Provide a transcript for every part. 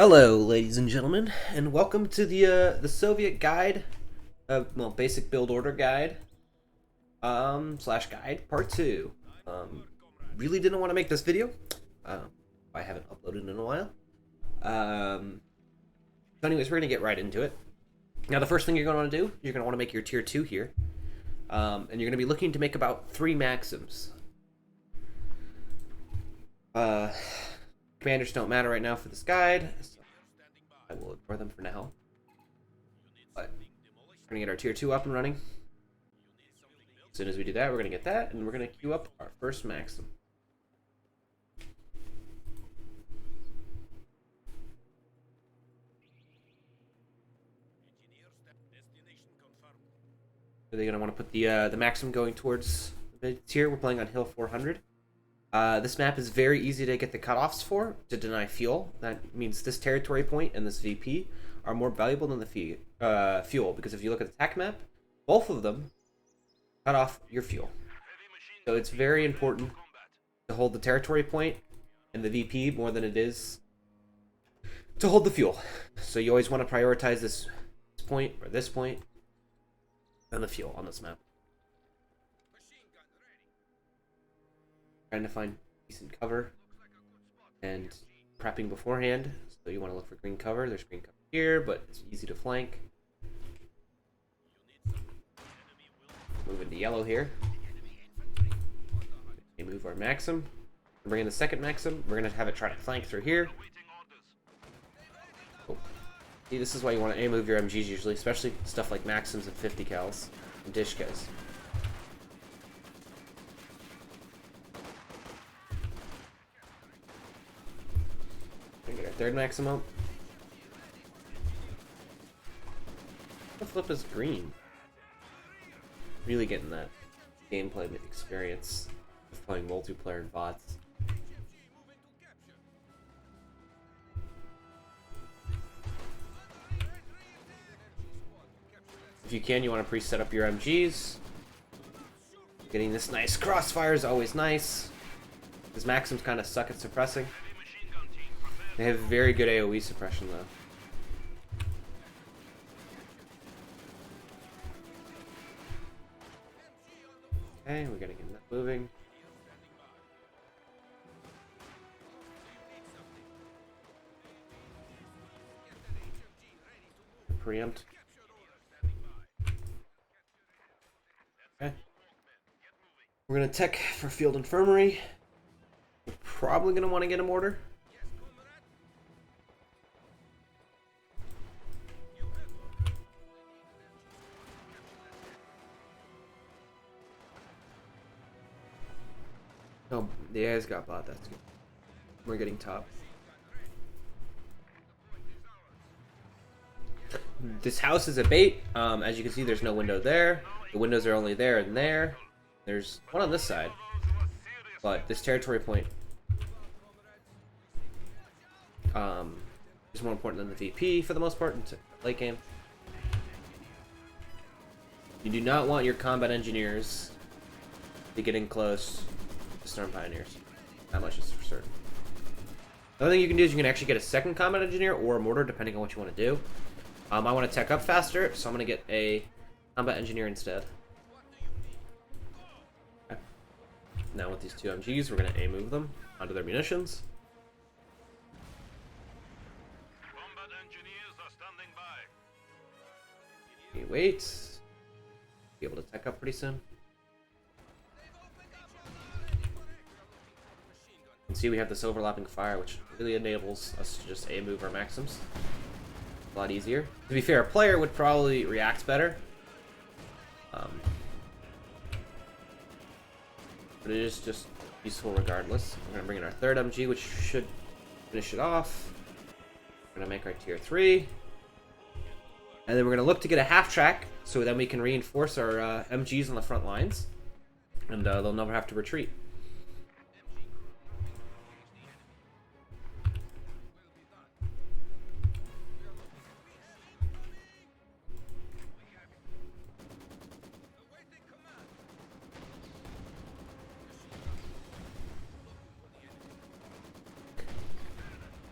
Hello, ladies and gentlemen, and welcome to the Soviet guide, basic build order guide, slash guide part two. Really didn't want to make this video. Um, I haven't uploaded in a while. Um, so anyways, we're gonna get right into it. Now, the first thing you're gonna want to do, you're gonna want to make your tier two here, and you're gonna be looking to make about 3 maxims. Commanders don't matter right now for this guide, so I will ignore them for now. But we're gonna get our tier 2 up and running. As soon as we do that, we're gonna get that, and we're gonna queue up our first maxim. So they're gonna want to put the maxim going towards the mid tier. We're playing on Hill 400. This map is very easy to get the cutoffs for, to deny fuel. That means this territory point and this VP are more valuable than the fuel, because if you look at the attack map, both of them cut off your fuel. So it's very important to hold the territory point and the VP more than it is to hold the fuel. So you always want to prioritize this point or this point and the fuel on this map. Trying to find decent cover and prepping beforehand. So you want to look for green cover. There's green cover here, but it's easy to flank. Move into yellow here. Okay, move our maxim. Bring in the second maxim. We're gonna have it try to flank through here. Oh. See, this is why you want to move your MGs usually, especially stuff like maxims and 50 cals and dishkas. Get our third maximum. The flip is green. Really getting that gameplay experience of playing multiplayer and bots. If you can, you want to pre-set up your MGs. Getting this nice crossfire is always nice. Because maxims kind of suck at suppressing. They have very good AoE suppression, though. Okay, we gotta get that moving. Preempt. Okay. We're gonna tech for field infirmary. We're probably gonna want to get a mortar. Oh, the AI's got bot, that's good. We're getting top. This house is a bait. As you can see, there's no window there. The windows are only there and there. There's one on this side. But this territory point is more important than the VP for the most part in late game. You do not want your combat engineers to get in close to Storm Pioneers. That much is for certain. The other thing you can do is you can actually get a second combat engineer or a mortar, depending on what you want to do. I want to tech up faster, so I'm going to get a combat engineer instead. Okay. Now with these 2 MGs, we're going to A-move them onto their munitions. Combat engineers are standing by. Okay, wait. Be able to tech up pretty soon. You can see we have this overlapping fire, which really enables us to just A-move our maxims. A lot easier. To be fair, a player would probably react better. But it is just useful regardless. We're going to bring in our third MG, which should finish it off. We're going to make our tier 3. And then we're going to look to get a half track, so then we can reinforce our MGs on the front lines. And they'll never have to retreat.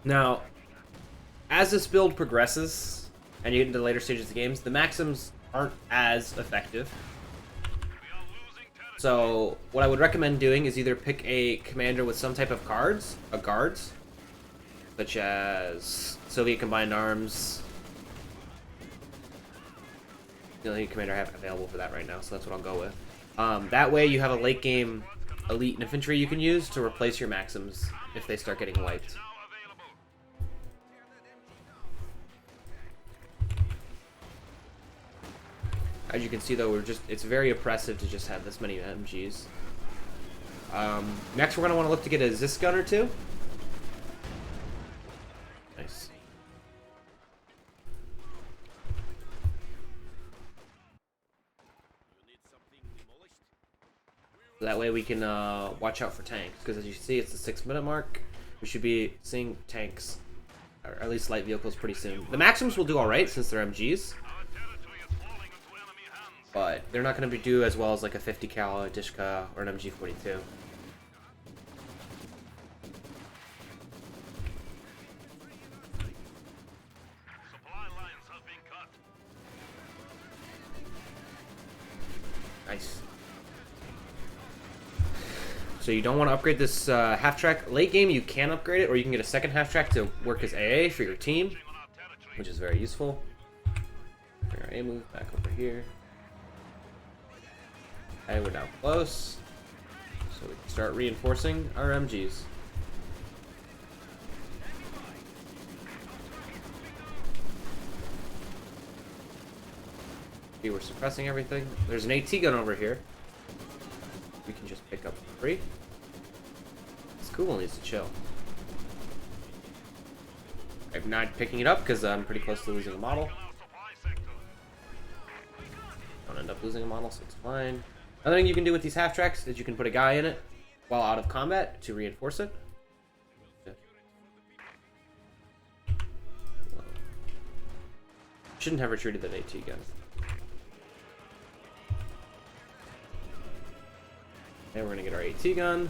Now, as this build progresses and you get into the later stages of the games, the Maxims aren't as effective. So what I would recommend doing is either pick a commander with some type of guards, such as Soviet Combined Arms. The only commander I have available for that right now, so that's what I'll go with. That way you have a late game elite infantry you can use to replace your Maxims if they start getting wiped. As you can see though, it's very oppressive to just have this many MGs. Next we're going to want to look to get a Zis gun or two. Nice. So that way we can watch out for tanks, because as you see it's the 6-minute mark. We should be seeing tanks, or at least light vehicles, pretty soon. The Maxims will do alright since they're MGs. But they're not going to do as well as like a 50 cal, a Dishka, or an MG42. Nice. So you don't want to upgrade this half-track. Late game you can upgrade it, or you can get a second half-track to work as AA for your team, which is very useful. Bring our A move back over here. Okay, we're now close, so we can start reinforcing our MGs. Okay, we're suppressing everything. There's an AT gun over here. We can just pick up for free. This cool needs to chill. I'm not picking it up because I'm pretty close to losing a model. Don't end up losing a model, so it's fine. Another thing you can do with these half tracks is you can put a guy in it while out of combat to reinforce it. Shouldn't have retreated that AT gun. Okay, we're gonna get our AT gun.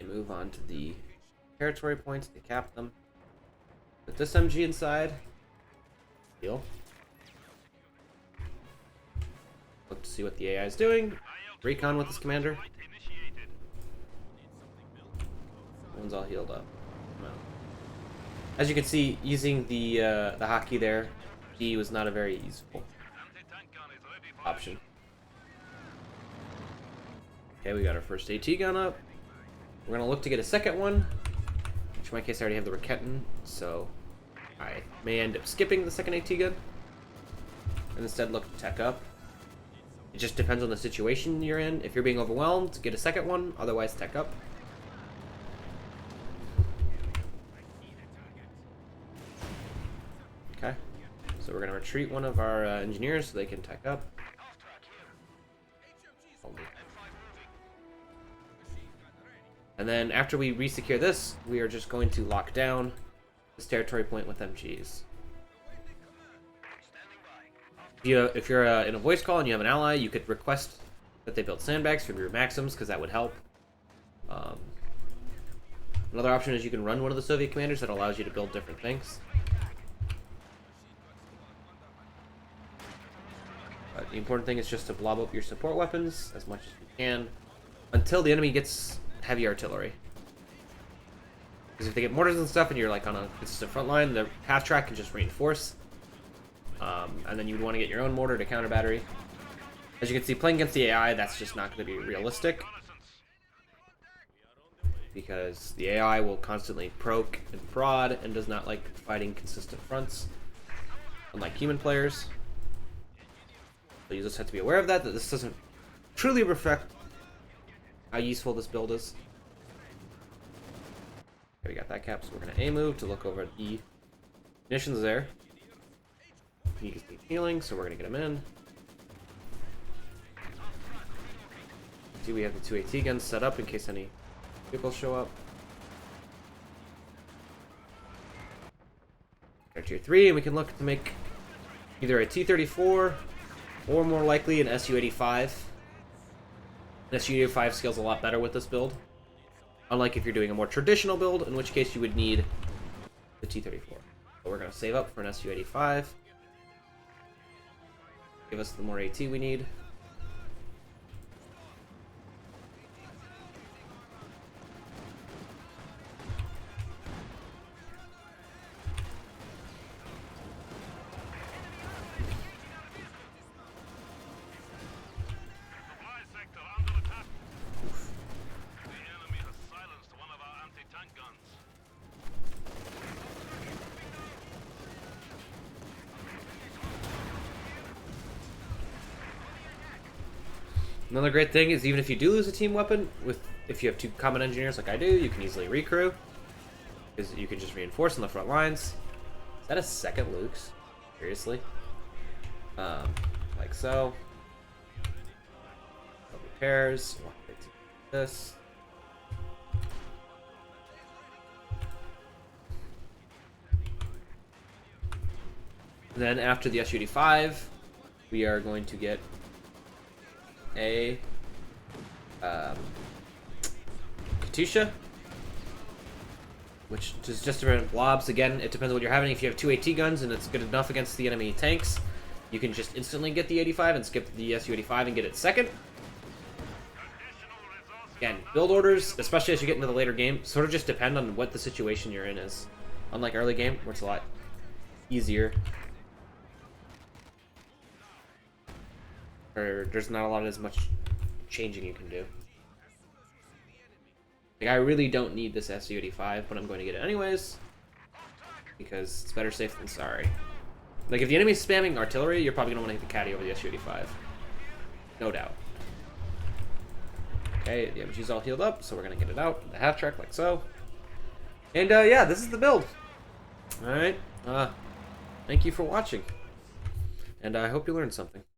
Move on to the territory points to cap them. Put this MG inside. Heal. Look to see what the AI is doing. Recon with this commander. One's all healed up. As you can see, using the hotkey there, D was not a very useful option. Okay, we got our first AT gun up. We're going to look to get a second one, which in my case I already have the Raketin, so I may end up skipping the second AT gun and instead look to tech up. It just depends on the situation you're in. If you're being overwhelmed, get a second one, otherwise tech up. Okay, so we're going to retreat one of our engineers so they can tech up. And then after we resecure this, we are just going to lock down this territory point with MGs. If you're in a voice call and you have an ally, you could request that they build sandbags from your Maxims, because that would help. Another option is you can run one of the Soviet commanders that allows you to build different things. But the important thing is just to blob up your support weapons as much as you can until the enemy gets heavy artillery. Because if they get mortars and stuff and you're like on a consistent front line, the half track can just reinforce. And then you would want to get your own mortar to counter battery. As you can see, playing against the AI, that's just not going to be realistic. Because the AI will constantly proc and prod and does not like fighting consistent fronts, unlike human players. So you just have to be aware of that this doesn't truly reflect how useful this build is. Okay, we got that cap, so we're going to A move to look over at the munitions there. He needs healing, so we're going to get him in. See, we have the 2 AT guns set up in case any vehicles show up. They're tier 3, and we can look to make either a T-34 or more likely an Su-85. An Su-85 scales a lot better with this build. Unlike if you're doing a more traditional build, in which case you would need the T-34. So we're going to save up for an Su-85. Give us the more AT we need. Supply sector under attack. The enemy has silenced one of our anti-tank guns. Another great thing is even if you do lose a team weapon, if you have 2 combat engineers like I do, you can easily recrew. Because you can just reinforce on the front lines. Is that a second Luke's? Seriously? Like so. Repairs. This. And then after the Su-85, we are going to get a Katusha, which is just different blobs. Again, it depends on what you're having. If you have 2 AT guns and it's good enough against the enemy tanks, you can just instantly get the 85 and skip the Su-85 and get it second. Again, build orders, especially as you get into the later game, sort of just depend on what the situation you're in is. Unlike early game, where it's a lot easier. Or there's not a lot as much changing you can do. Like, I really don't need this Su-85, but I'm going to get it anyways. Because it's better safe than sorry. Like, if the enemy's spamming artillery, you're probably going to want to hit the caddy over the Su-85. No doubt. Okay, the MG's all healed up, so we're going to get it out. The half-track, like so. And, yeah, this is the build. Alright. Thank you for watching. And I hope you learned something.